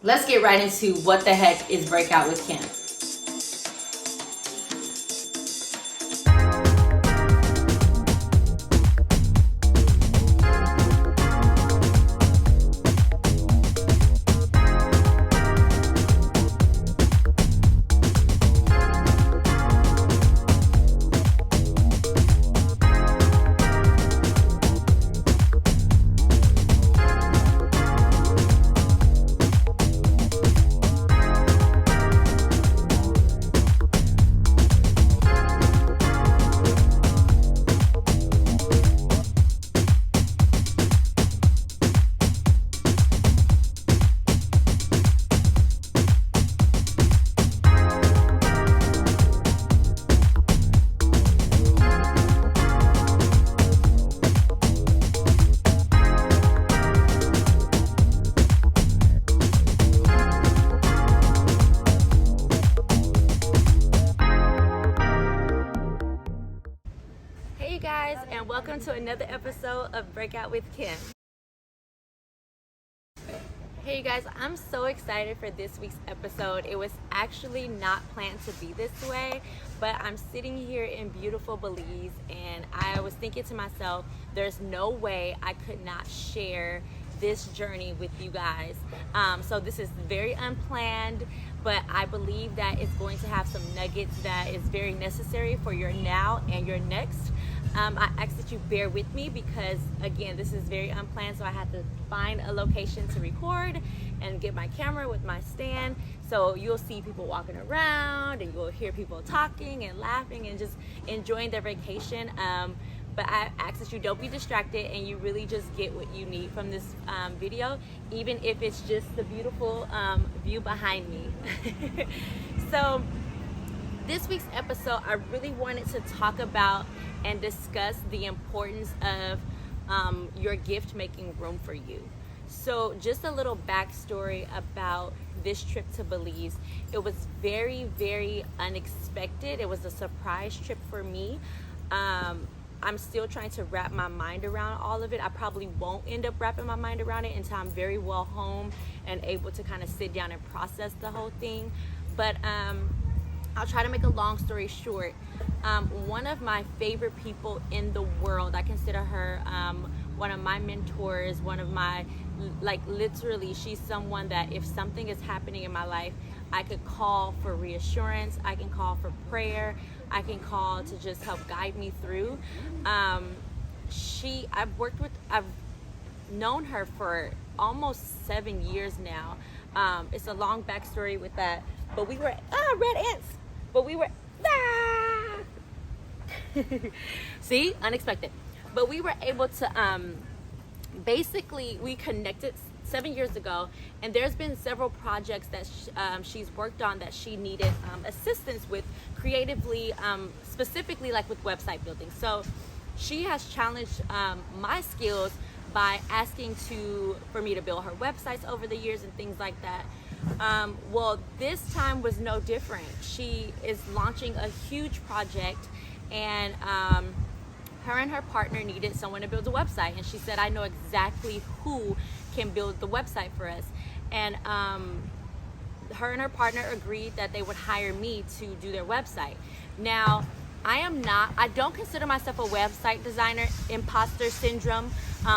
Let's get right into what the heck is Breakout with Kim. Hey you guys, and welcome to another episode of Breakout with Kim. Hey you guys, I'm so excited for this week's episode. It was actually not planned to be this way, but I'm sitting here in beautiful Belize and I was thinking to myself, there's no way I could not share this journey with you guys. So this is very unplanned, but I believe that it's going to have some nuggets that is very necessary for your now and your next. I ask that you bear with me because, again, this is very unplanned, so I had to find a location to record and get my camera with my stand. So you'll see people walking around and you'll hear people talking and laughing and just enjoying their vacation. But I ask that you don't be distracted and you really just get what you need from this video, even if it's just the beautiful view behind me. So this week's episode, I really wanted to talk about and discuss the importance of your gift making room for you. So just a little backstory about this trip to Belize. It was very, very unexpected. It was a surprise trip for me. I'm still trying to wrap my mind around all of it. I probably won't end up wrapping my mind around it until I'm very well home and able to kind of sit down and process the whole thing. But I'll try to make a long story short. One of my favorite people in the world, I consider her one of my mentors, one of my, like, literally, she's someone that if something is happening in my life, I could call for reassurance, I can call for prayer, I can call to just help guide me through. I've known her for almost 7 years now. It's a long backstory with that, but we were, red ants, but we were, see, unexpected. But we were able to, basically, we connected 7 years ago, and there's been several projects that she's worked on that she needed assistance with creatively, specifically like with website building. So she has challenged my skills by asking for me to build her websites over the years and things like that. Well, this time was no different. She is launching a huge project, and her and her partner needed someone to build a website, and she said, I know exactly who can build the website for us. And her and her partner agreed that they would hire me to do their website. Now, I don't consider myself a website designer, imposter syndrome,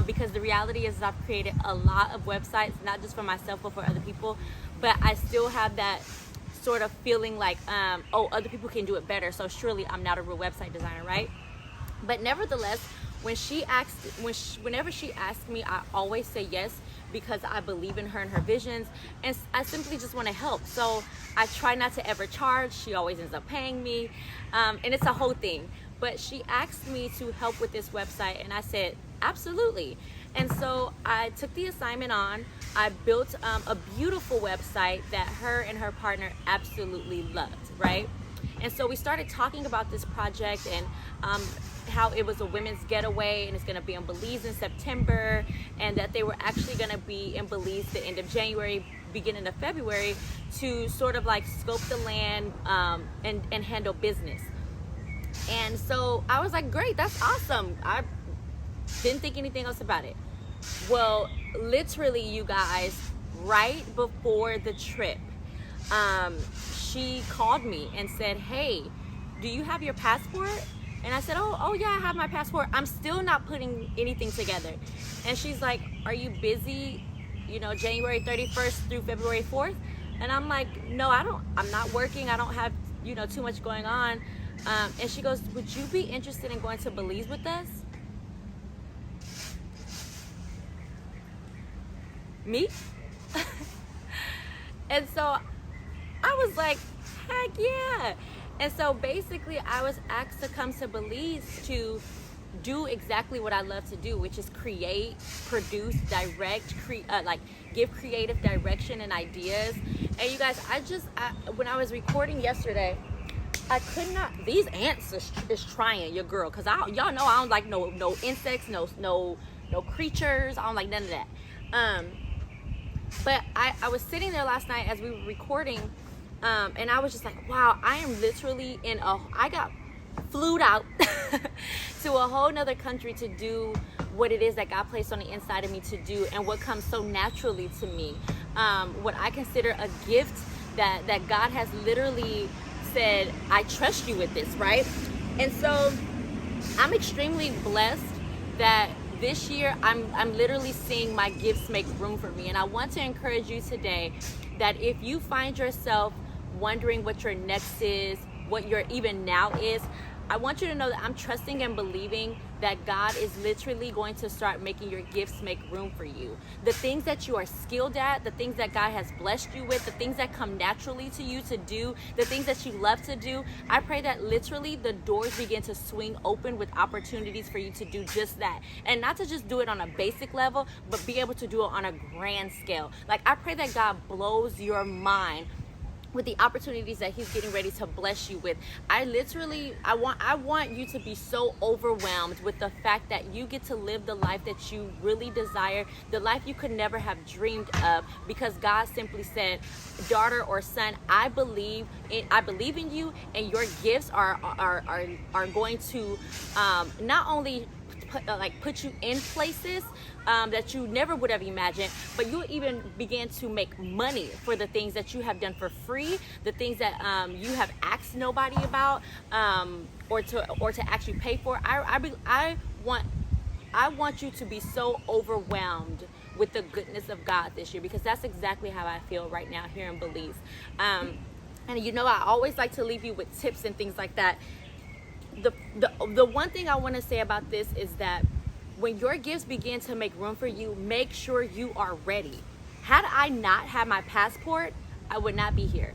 because the reality is I've created a lot of websites, not just for myself, but for other people. But I still have that sort of feeling like, oh, other people can do it better, so surely I'm not a real website designer, right? But nevertheless, whenever she asks me, I always say yes, because I believe in her and her visions, and I simply just want to help. So I try not to ever charge. She always ends up paying me, and it's a whole thing. But she asked me to help with this website, and I said, absolutely. And so I took the assignment on. I built a beautiful website that her and her partner absolutely loved, right? And so we started talking about this project and how it was a women's getaway, and it's going to be in Belize in September, and that they were actually going to be in Belize the end of January, beginning of February, to sort of like scope the land and handle business. And so I was like, great, that's awesome. I didn't think anything else about it. Well, literally, you guys, right before the trip, she called me and said, hey, do you have your passport? And I said, oh yeah, I have my passport. I'm still not putting anything together. And she's like, are you busy, January 31st through February 4th? And I'm like, no, I'm not working. I don't have, too much going on. And she goes, would you be interested in going to Belize with us? Me? And so I was like, heck yeah. And so basically I was asked to come to Belize to do exactly what I love to do, which is create, produce, direct, give creative direction and ideas. And you guys, when I was recording yesterday, I could not, these ants is trying your girl, because y'all know I don't like no insects, no creatures. I don't like none of that. But I was sitting there last night as we were recording, and I was just like, wow, I am literally I got flew out to a whole nother country to do what it is that God placed on the inside of me to do, and what comes so naturally to me. What I consider a gift that God has literally said, I trust you with this, right? And so I'm extremely blessed that this year I'm literally seeing my gifts make room for me. And I want to encourage you today that if you find yourself wondering what your next is, what your even now is, I want you to know that I'm trusting and believing that God is literally going to start making your gifts make room for you. The things that you are skilled at, the things that God has blessed you with, the things that come naturally to you to do, the things that you love to do, I pray that literally the doors begin to swing open with opportunities for you to do just that. And not to just do it on a basic level, but be able to do it on a grand scale. Like, I pray that God blows your mind with the opportunities that he's getting ready to bless you with. I want you to be so overwhelmed with the fact that you get to live the life that you really desire, the life you could never have dreamed of, because God simply said, daughter or son, I believe in you, and your gifts are going to not only put you in places that you never would have imagined, but you'll even begin to make money for the things that you have done for free, the things that you have asked nobody about, or to actually pay for. I want you to be so overwhelmed with the goodness of God this year, because that's exactly how I feel right now here in Belize. And I always like to leave you with tips and things like that. The one thing I want to say about this is that when your gifts begin to make room for you, make sure you are ready. Had I not had my passport, I would not be here.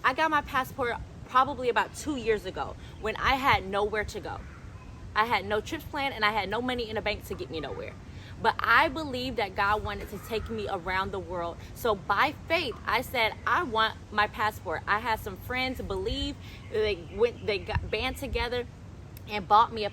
I got my passport probably about 2 years ago when I had nowhere to go. I had no trips planned, and I had no money in the bank to get me nowhere. But I believe that God wanted to take me around the world. So by faith, I said, I want my passport. I had some friends believe, they got band together and bought me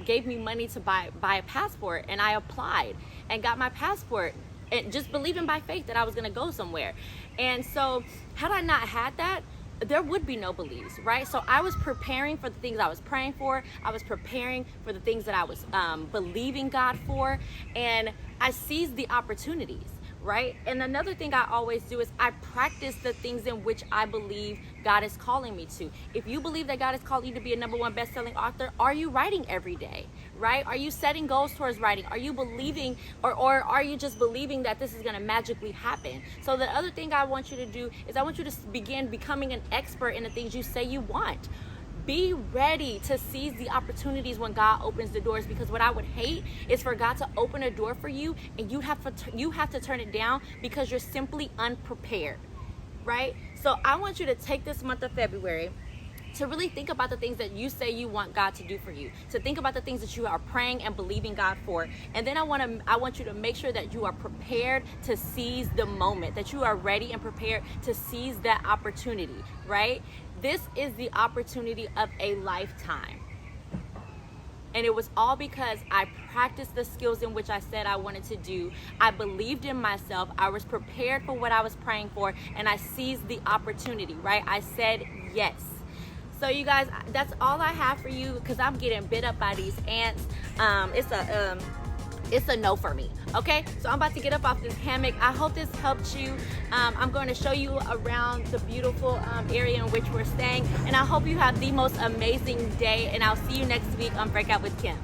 gave me money to buy a passport, and I applied and got my passport, and just believing by faith that I was going to go somewhere. And so had I not had that, there would be no Belize, right? So I was preparing for the things I was praying for. I was preparing for the things that I was believing God for, and I seized the opportunities, right? And another thing I always do is I practice the things in which I believe God is calling me to. If you believe that God is calling you to be a #1 best-selling author, are you writing every day, right? Are you setting goals towards writing? Are you believing, or are you just believing that this is going to magically happen? So the other thing I want you to do is I want you to begin becoming an expert in the things you say you want. Be ready to seize the opportunities when God opens the doors, because what I would hate is for God to open a door for you and you have to turn it down because you're simply unprepared, right? So I want you to take this month of February to really think about the things that you say you want God to do for you, to think about the things that you are praying and believing God for. And then I want you to make sure that you are prepared to seize the moment, that you are ready and prepared to seize that opportunity, right? This is the opportunity of a lifetime. And it was all because I practiced the skills in which I said I wanted to do. I believed in myself. I was prepared for what I was praying for, and I seized the opportunity, right? I said yes. So you guys, that's all I have for you, because I'm getting bit up by these ants. it's a no for me. Okay, so I'm about to get up off this hammock. I hope this helped you. I'm going to show you around the beautiful area in which we're staying, and I hope you have the most amazing day, and I'll see you next week on Breakout with Kim.